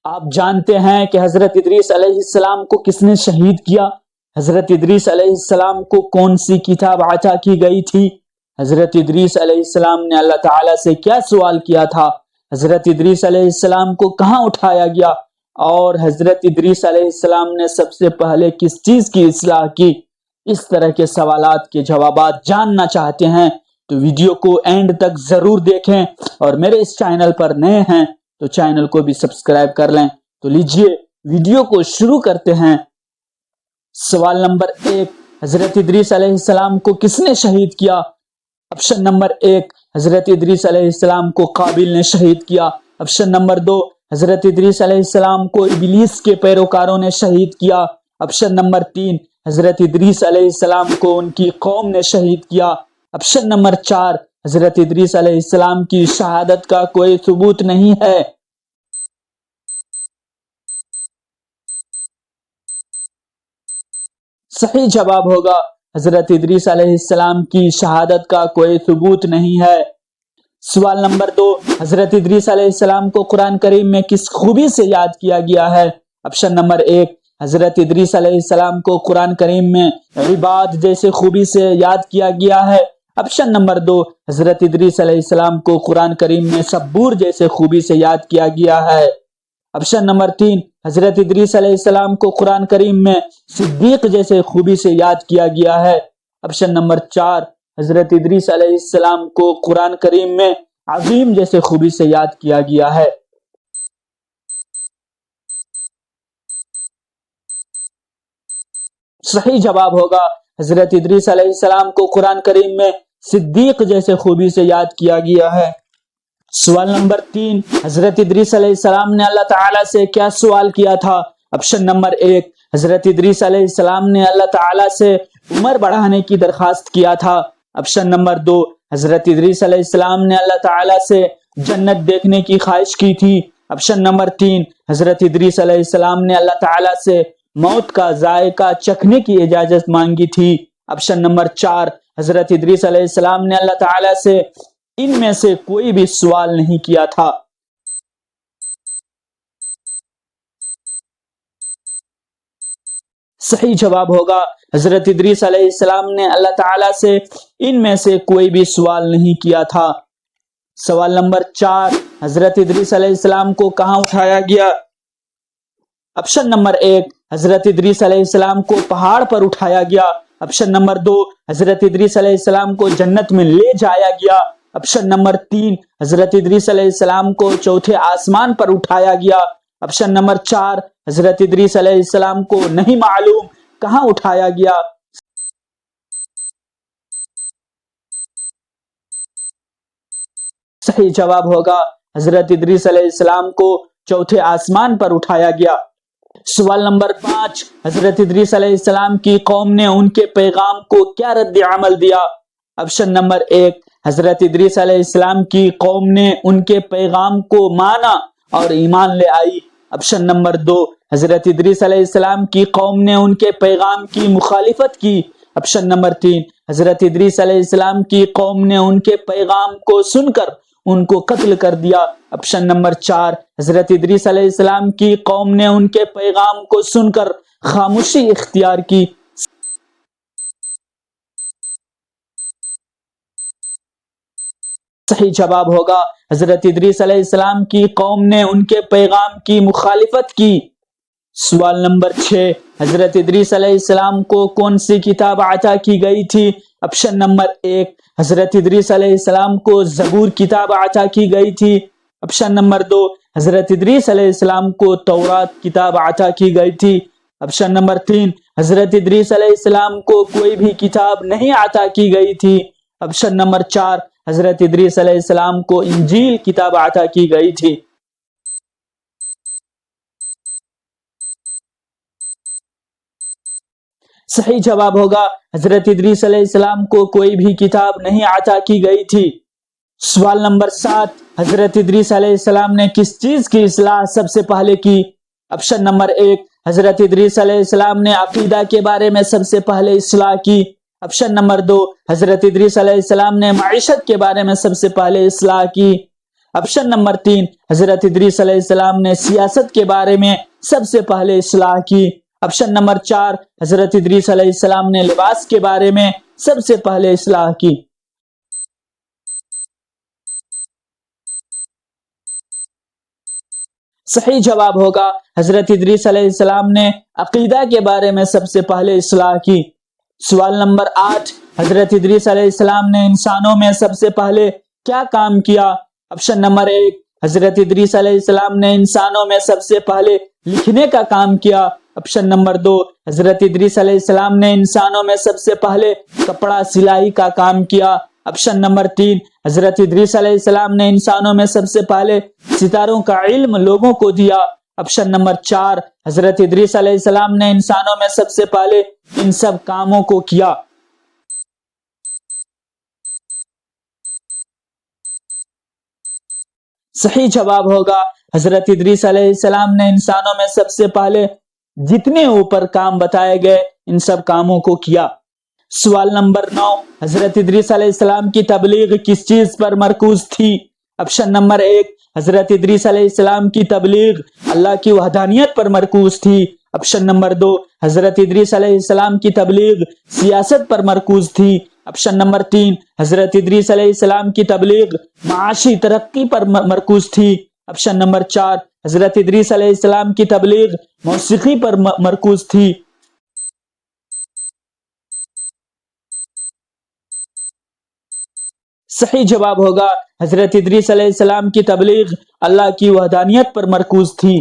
آپ جانتے ہیں کہ حضرت ادریس علیہ السلام کو کس نے شہید کیا؟ حضرت ادریس علیہ السلام کو کون سی کتاب عطا کی گئی تھی؟ حضرت ادریس علیہ السلام نے اللہ تعالیٰ سے کیا سوال کیا تھا؟ حضرت ادریس علیہ السلام کو کہاں اٹھایا گیا؟ اور حضرت ادریس علیہ السلام نے سب سے پہلے کس چیز کی اصلاح کی؟ اس طرح کے سوالات کے جوابات جاننا چاہتے ہیں تو ویڈیو کو اینڈ تک ضرور دیکھیں، اور میرے اس چینل پر نئے ہیں تو چینل کو بھی سبسکرائب کر لیں۔ تو لیجئے ویڈیو کو شروع کرتے ہیں۔ سوال نمبر 1، حضرت ادریس علیہ السلام کو کس نے شہید کیا؟ آپشن نمبر 1، حضرت ادریس علیہ السلام کو قابل نے شہید کیا۔ آپشن نمبر 2، حضرت ادریس علیہ السلام کو ابلیس کے پیروکاروں نے شہید کیا۔ آپشن نمبر 3، حضرت ادریس علیہ السلام کو ان کی قوم نے شہید کیا۔ آپشن نمبر 4، حضرت ادریس علیہ السلام کی شہادت کا کوئی ثبوت نہیں ہے۔ صحیح جواب ہوگا حضرت ادریس علیہ السلام کی شہادت کا کوئی ثبوت نہیں ہے۔ سوال نمبر 2، حضرت ادریس علیہ السلام کو قرآن کریم میں کس خوبی سے یاد کیا گیا ہے؟ آپشن نمبر 1، حضرت ادریس علیہ السلام کو قرآن کریم میں عباد جیسے خوبی سے یاد کیا گیا ہے۔ آپشن نمبر 2، حضرت ادریس علیہ السلام کو قرآن کریم میں صبور جیسے خوبی سے یاد کیا گیا ہے۔ آپشن نمبر 3، حضرت ادریس علیہ السلام کو قرآن کریم میں صدیق جیسے خوبی سے یاد کیا گیا ہے۔ آپشن نمبر 4، حضرت ادریس علیہ السلام کو قرآن کریم میں عظیم جیسے خوبی سے یاد کیا گیا ہے۔ صحیح جواب ہوگا حضرت ادریس علیہ السلام کو قرآن کریم میں صدیق جیسے خوبی سے یاد کیا گیا ہے۔ سوال نمبر 3، حضرت ادریس علیہ السلام نے اللہ تعالیٰ سے کیا سوال کیا تھا؟ آپشن نمبر 1، حضرت ادریس علیہ السلام نے اللہ تعالیٰ سے عمر بڑھانے کی درخواست کیا تھا۔ آپشن نمبر 2، حضرت ادریس علیہ السلام نے اللہ تعالیٰ سے جنت دیکھنے کی خواہش کی تھی۔ آپشن نمبر 3، حضرت ادریس علیہ السلام نے اللہ تعالیٰ سے موت کا ذائقہ چکھنے کی اجازت مانگی تھی۔ آپشن نمبر 4، حضرت ادریس علیہ السلام نے اللہ تعالیٰ سے ان میں سے کوئی بھی سوال نہیں کیا تھا۔ صحیح جواب ہوگا حضرت ادریس علیہ السلام نے اللہ تعالیٰ سے ان میں سے کوئی بھی سوال نہیں کیا تھا۔ سوال نمبر 4، حضرت ادریس علیہ السلام کو کہاں اٹھایا گیا؟ آپشن نمبر 1، حضرت ادریس علیہ السلام کو پہاڑ پر اٹھایا گیا۔ آپشن نمبر 2، حضرت ادریس علیہ السلام کو جنت میں لے جایا گیا۔ آپشن نمبر 3، حضرت ادریس علیہ السلام کو چوتھے آسمان پر اٹھایا گیا۔ آپشن نمبر 4، حضرت ادریس علیہ السلام کو نہیں معلوم کہاں اٹھایا گیا۔ صحیح جواب ہوگا حضرت ادریس علیہ السلام کو چوتھے آسمان پر اٹھایا گیا۔ سوال نمبر 5، حضرت ادریس علیہ السلام کی قوم نے ان کے پیغام کو کیا رد عمل دیا؟ آپشن نمبر 1، حضرت ادریس علیہ السلام کی قوم نے ان کے پیغام کو مانا اور ایمان لے آئی۔ آپشن نمبر 2، حضرت ادریس علیہ السلام کی قوم نے ان کے پیغام کی مخالفت کی۔ آپشن نمبر 3، حضرت ادریس علیہ السلام کی قوم نے ان کے پیغام کو سن کر ان کو قتل کر دیا۔ آپشن نمبر 4، حضرت ادریس علیہ السلام کی قوم نے ان کے پیغام کو سن کر خاموشی اختیار کی۔ صحیح جواب ہوگا حضرت ادریس علیہ السلام کی قوم نے ان کے پیغام کی مخالفت کی۔ سوال نمبر 6، حضرت ادریس علیہ السلام کو کون سی کتاب عطا کی گئی تھی؟ آپشن نمبر 1، حضرت ادریس علیہ السلام کو زبور کتاب عطا کی گئی تھی۔ آپشن نمبر 2، حضرت ادریس علیہ السلام کو تورات کتاب عطا کی گئی تھی۔ آپشن نمبر 3، حضرت ادریس علیہ السلام کو کوئی بھی کتاب نہیں عطا کی گئی تھی۔ آپشن نمبر 4، حضرت ادریس علیہ السلام کو انجیل کتاب عطا کی گئی تھی۔ صحیح جواب ہوگا حضرت ادریس علیہ السلام کو کوئی بھی کتاب نہیں عطا کی گئی تھی۔ سوال نمبر 7، حضرت ادریس علیہ السلام نے کس چیز کی اصلاح سب سے پہلے کی؟ آپشن نمبر 1، حضرت ادریس علیہ السلام نے عقیدہ کے بارے میں سب سے پہلے اصلاح کی۔ آپشن نمبر 2، حضرت ادریس علیہ السلام نے معیشت کے بارے میں سب سے پہلے اصلاح کی۔ آپشن نمبر 3، حضرت ادریس علیہ السلام نے سیاست کے بارے میں سب سے پہلے اصلاح کی۔ آپشن نمبر 4، حضرت ادریس علیہ السلام نے لباس کے بارے میں سب سے پہلے اصلاح کی۔ صحیح جواب ہوگا حضرت ادریس علیہ السلام نے عقیدہ کے بارے میں سب سے پہلے اصلاح کی۔ سوال نمبر 8، حضرت ادریس علیہ السلام نے انسانوں میں سب سے پہلے کیا کام کیا؟ آپشن نمبر 1، حضرت ادریس علیہ السلام نے انسانوں میں سب سے پہلے لکھنے کا کام کیا۔ آپشن نمبر 2، حضرت ادریس علیہ السلام نے انسانوں میں سب سے پہلے کپڑا سلائی کا کام کیا۔ آپشن نمبر 3، حضرت ادریس علیہ السلام نے انسانوں میں سب سے پہلے ستاروں کا علم لوگوں کو دیا۔ آپشن نمبر 4، حضرت ادریس علیہ السلام نے انسانوں میں سب سے پہلے ان سب کاموں کو کیا۔ صحیح جواب ہوگا حضرت ادریس علیہ السلام نے انسانوں میں سب سے پہلے جتنے اوپر کام بتائے گئے ان سب کاموں کو کیا۔ سوال نمبر 9، حضرت ادریس علیہ السلام کی تبلیغ کس چیز پر مرکوز تھی؟ آپشن نمبر 1، حضرت ادریس علیہ السلام کی تبلیغ اللہ کی وحدانیت پر مرکوز تھی۔ آپشن نمبر 2، حضرت ادریس علیہ السلام کی تبلیغ سیاست پر مرکوز تھی۔ آپشن نمبر 3، حضرت ادریس علیہ السلام کی تبلیغ معاشی ترقی پر مرکوز تھی۔ آپشن نمبر 4، حضرت ادریس علیہ السلام کی تبلیغ موسیقی پر مرکوز تھی۔ صحیح جواب ہوگا حضرت ادریس علیہ السلام کی تبلیغ اللہ کی وحدانیت پر مرکوز تھی۔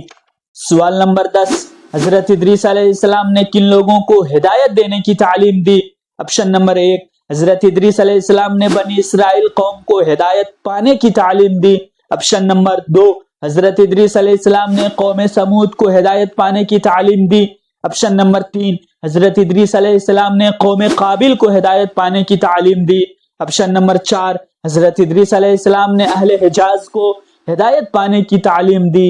سوال نمبر 10، حضرت ادریس علیہ السلام نے کن لوگوں کو ہدایت دینے کی تعلیم دی؟ آپشن نمبر 1، حضرت ادریس علیہ السلام نے بنی اسرائیل قوم کو ہدایت پانے کی تعلیم دی۔ آپشن نمبر 2، حضرت ادریس علیہ السلام نے قوم سمود کو ہدایت پانے کی تعلیم دی۔ آپشن نمبر 3، حضرت ادریس علیہ السلام نے قوم قابل کو ہدایت پانے کی تعلیم دی۔ آپشن نمبر 4، حضرت ادریس علیہ السلام نے اہل حجاز کو ہدایت پانے کی تعلیم دی۔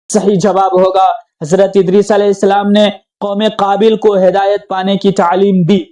صحیح جواب ہوگا حضرت ادریس علیہ السلام نے قوم قابل کو ہدایت پانے کی تعلیم دی۔